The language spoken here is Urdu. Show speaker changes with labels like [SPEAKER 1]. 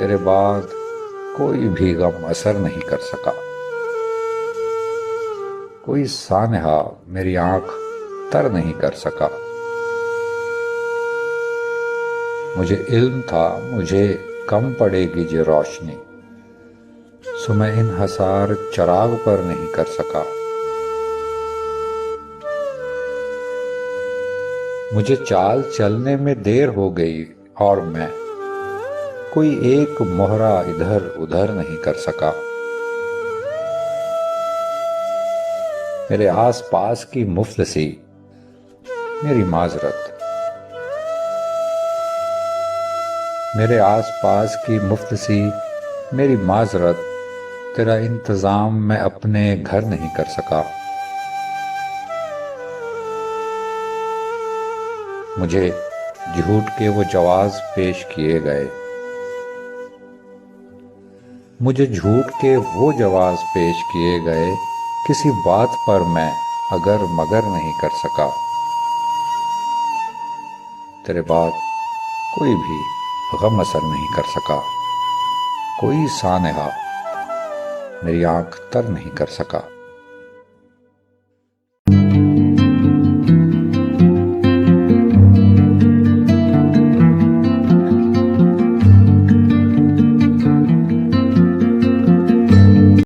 [SPEAKER 1] تیرے بعد کوئی بھی غم اثر نہیں کر سکا۔ کوئی سانحہ میری آنکھ تر نہیں کر سکا۔ مجھے علم تھا مجھے کم پڑے گی یہ روشنی، سو میں انحصار چراغ پر نہیں کر سکا۔ مجھے چال چلنے میں دیر ہو گئی اور میں کوئی ایک مہرہ ادھر ادھر نہیں کر سکا۔ میرے آس پاس کی مفلسی میری معذرت، میرے آس پاس کی مفلسی میری معذرت، تیرا انتظام میں اپنے گھر نہیں کر سکا۔ مجھے جھوٹ کے وہ جواز پیش کیے گئے، مجھے جھوٹ کے وہ جواز پیش کیے گئے، کسی بات پر میں اگر مگر نہیں کر سکا۔ تیرے بعد کوئی بھی غم اثر نہیں کر سکا، کوئی سانحہ میری آنکھ تر نہیں کر سکا۔